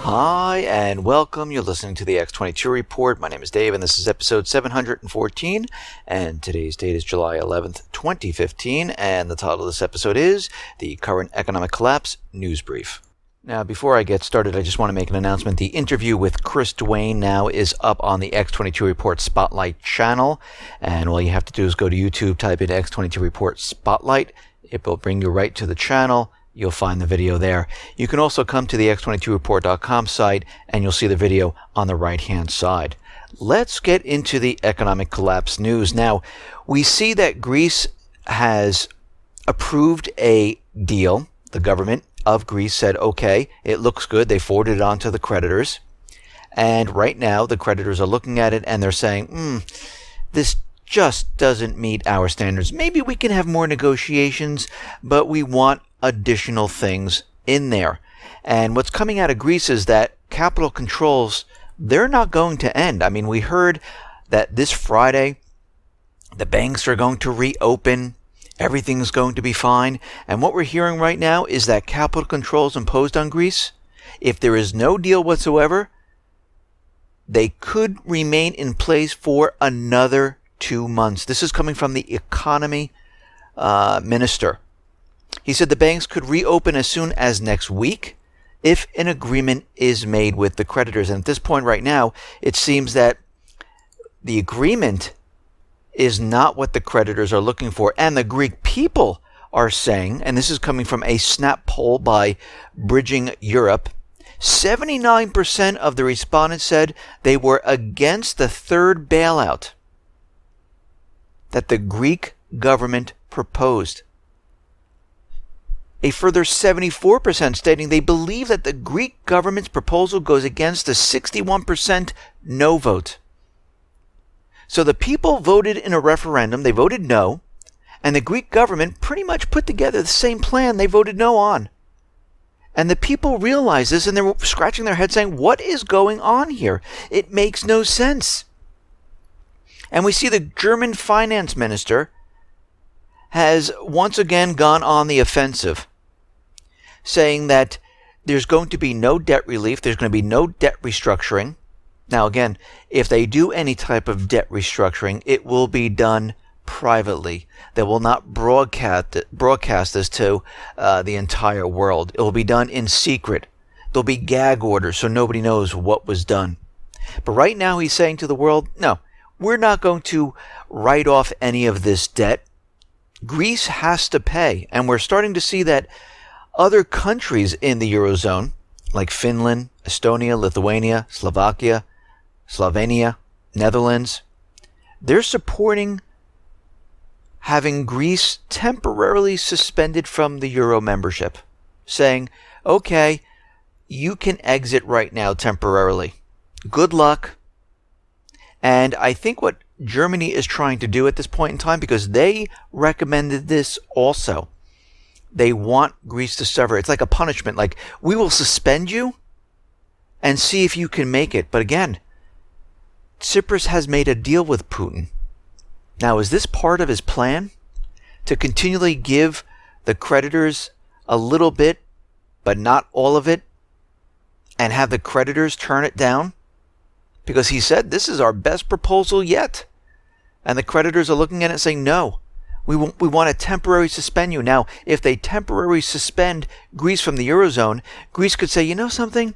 Hi, and welcome. You're listening to the X22 Report. My name is Dave, and this is episode 714, and today's date is July 11th, 2015, and the title of this episode is The Current Economic Collapse News Brief. Now, before I get started, I just want to make an announcement. The interview with Chris Duane now is up on the X22 Report Spotlight channel, and all you have to do is go to YouTube, type in X22 Report Spotlight. It will bring you right to the channel. You'll find the video there. You can also come to the x22report.com site and you'll see the video on the right-hand side. Let's get into the economic collapse news. Now, we see that Greece has approved a deal. The government of Greece said, okay, it looks good. They forwarded it on to the creditors. And right now, the creditors are looking at it and they're saying, this just doesn't meet our standards. Maybe we can have more negotiations, but we want additional things in there. And what's coming out of Greece is that capital controls, they're not going to end. I mean, we heard that this Friday, the banks are going to reopen. Everything's going to be fine. And what we're hearing right now is that capital controls imposed on Greece, if there is no deal whatsoever, they could remain in place for another 2 months. This is coming from the economy minister. He said the banks could reopen as soon as next week if an agreement is made with the creditors. And at this point right now, it seems that the agreement is not what the creditors are looking for. And the Greek people are saying, and this is coming from a snap poll by Bridging Europe, 79% of the respondents said they were against the third bailout that the Greek government proposed. A further 74% stating they believe that the Greek government's proposal goes against the 61% no vote. So the people voted in a referendum, they voted no, and the Greek government pretty much put together the same plan they voted no on. And the people realize this and they're scratching their heads saying, what is going on here? It makes no sense. And we see the German finance minister has once again gone on the offensive, saying that there's going to be no debt relief, there's going to be no debt restructuring. Now again, if they do any type of debt restructuring, it will be done privately. They will not broadcast this to the entire world. It will be done in secret. There'll be gag orders so nobody knows what was done. But right now he's saying to the world, no, we're not going to write off any of this debt. Greece has to pay, and we're starting to see that other countries in the Eurozone, like Finland, Estonia, Lithuania, Slovakia, Slovenia, Netherlands, they're supporting having Greece temporarily suspended from the Euro membership, saying, okay, you can exit right now temporarily. Good luck. And I think what Germany is trying to do at this point in time, because they recommended this also. They want Greece to suffer. It's like a punishment. Like, we will suspend you and see if you can make it. But again, Tsipras has made a deal with Putin. Now, is this part of his plan? To continually give the creditors a little bit, but not all of it, and have the creditors turn it down? Because he said, this is our best proposal yet. And the creditors are looking at it saying, no, we want to temporarily suspend you. Now, if they temporarily suspend Greece from the Eurozone, Greece could say, you know something?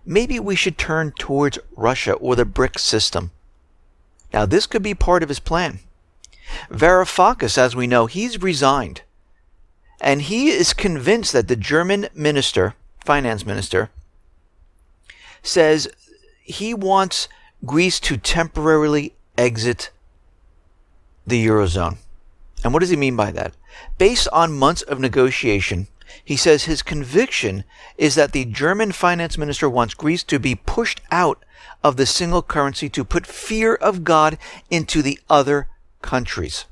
Maybe we should turn towards Russia or the BRICS system. Now, this could be part of his plan. Varoufakis, as we know, he's resigned. And he is convinced that the German minister, finance minister, says he wants Greece to temporarily exit the Eurozone. And what does he mean by that? Based on months of negotiation, he says his conviction is that the German finance minister wants Greece to be pushed out of the single currency to put fear of God into the other countries.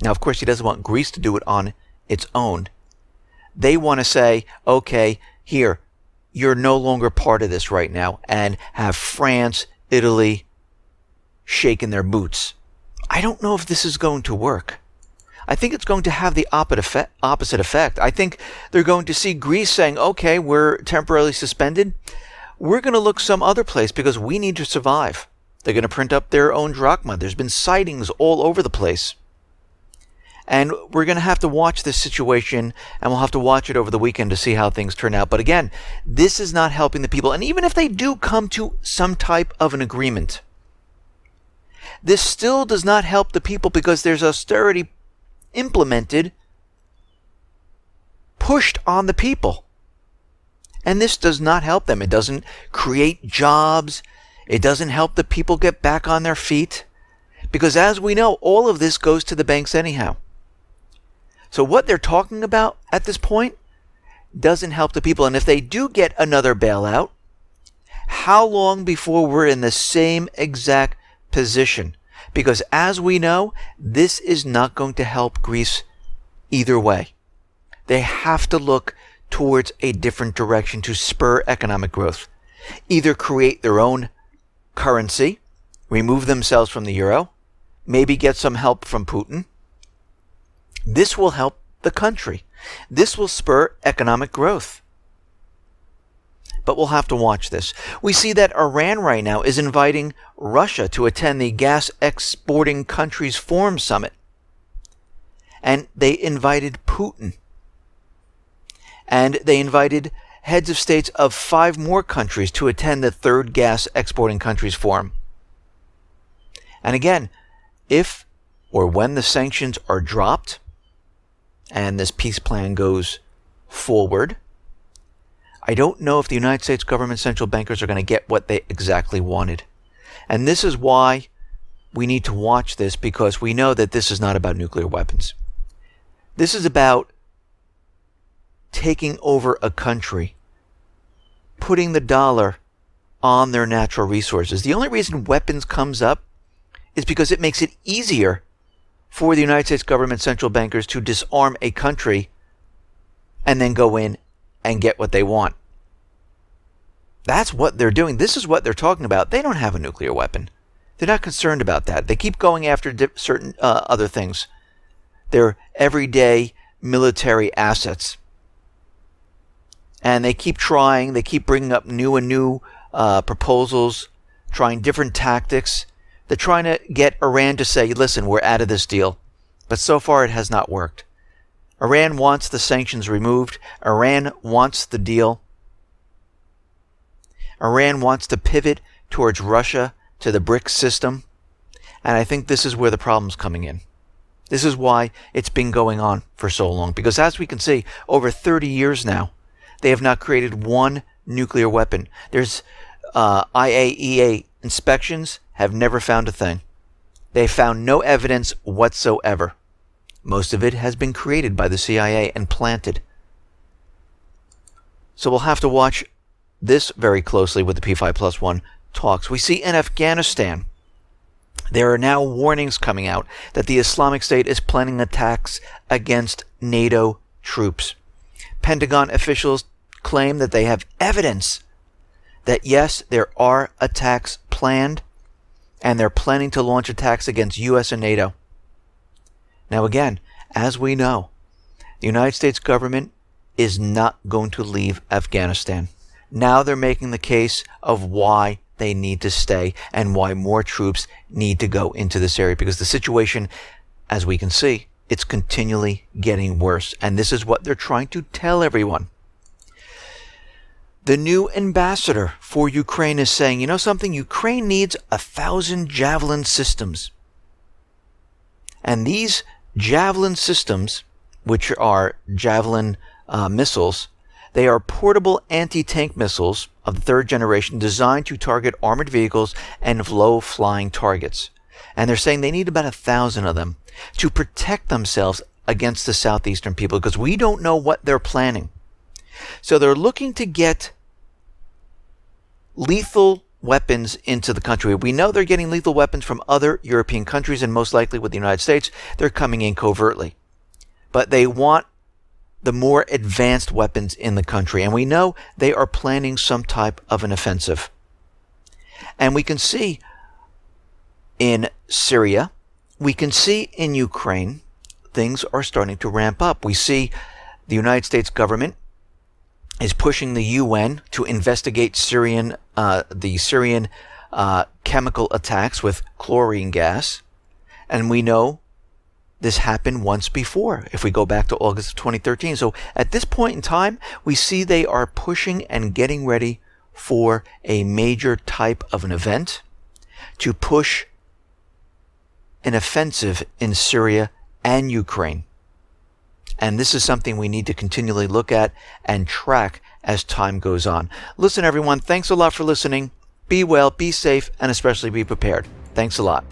Now, of course, he doesn't want Greece to do it on its own. They want to say, okay, here, you're no longer part of this right now, and have France, Italy shaking their boots. I don't know if this is going to work. I think it's going to have the opposite effect. I think they're going to see Greece saying, okay, we're temporarily suspended, we're going to look some other place because we need to survive. They're going to print up their own drachma. There's been sightings all over the place. And we're going to have to watch this situation, and we'll have to watch it over the weekend to see how things turn out. But again, this is not helping the people. And even if they do come to some type of an agreement, this still does not help the people because there's austerity implemented, pushed on the people. And this does not help them. It doesn't create jobs. It doesn't help the people get back on their feet. Because as we know, all of this goes to the banks anyhow. So what they're talking about at this point doesn't help the people. And if they do get another bailout, how long before we're in the same exact position? Because as we know, this is not going to help Greece either way. They have to look towards a different direction to spur economic growth. Either create their own currency, remove themselves from the euro, maybe get some help from Putin. This will help the country. This will spur economic growth. But we'll have to watch this. We see that Iran right now is inviting Russia to attend the Gas Exporting Countries Forum Summit. And they invited Putin. And they invited heads of states of 5 more countries to attend the 3rd Gas Exporting Countries Forum. And again, if or when the sanctions are dropped and this peace plan goes forward, I don't know if the United States government central bankers are going to get what they exactly wanted. And this is why we need to watch this, because we know that this is not about nuclear weapons. This is about taking over a country, putting the dollar on their natural resources. The only reason weapons comes up is because it makes it easier for the United States government central bankers to disarm a country and then go in and get what they want. That's what they're doing. This is what they're talking about. They don't have a nuclear weapon. They're not concerned about that. They keep going after certain other things. Their everyday military assets. And they keep trying. They keep bringing up new and new proposals, trying different tactics. They're trying to get Iran to say, listen, we're out of this deal. But so far it has not worked. Iran wants the sanctions removed. Iran wants the deal. Iran wants to pivot towards Russia, to the BRICS system. And I think this is where the problem's coming in. This is why it's been going on for so long. Because as we can see, over 30 years now, they have not created one nuclear weapon. There's IAEA inspections have never found a thing. They found no evidence whatsoever. Most of it has been created by the CIA and planted. So we'll have to watch this very closely with the P5+1 talks. We see in Afghanistan, there are now warnings coming out that the Islamic State is planning attacks against NATO troops. Pentagon officials claim that they have evidence that yes, there are attacks planned, and they're planning to launch attacks against U.S. and NATO. Now again, as we know, the United States government is not going to leave Afghanistan. Now they're making the case of why they need to stay and why more troops need to go into this area, because the situation, as we can see, it's continually getting worse. And this is what they're trying to tell everyone. The new ambassador for Ukraine is saying, you know something? Ukraine needs 1,000 Javelin systems. And these Javelin systems, which are Javelin missiles, they are portable anti-tank missiles of the 3rd generation designed to target armored vehicles and low-flying targets. And they're saying they need about 1,000 of them to protect themselves against the southeastern people, because we don't know what they're planning. So they're looking to get lethal weapons into the country. We know they're getting lethal weapons from other European countries, and most likely with the United States, they're coming in covertly. But they want the more advanced weapons in the country, and we know they are planning some type of an offensive. And we can see in Syria, we can see in Ukraine, things are starting to ramp up. We see the United States government is pushing the UN to investigate the Syrian chemical attacks with chlorine gas. And we know this happened once before, if we go back to August of 2013. So at this point in time, we see they are pushing and getting ready for a major type of an event to push an offensive in Syria and Ukraine. And this is something we need to continually look at and track as time goes on. Listen, everyone, thanks a lot for listening. Be well, be safe, and especially be prepared. Thanks a lot.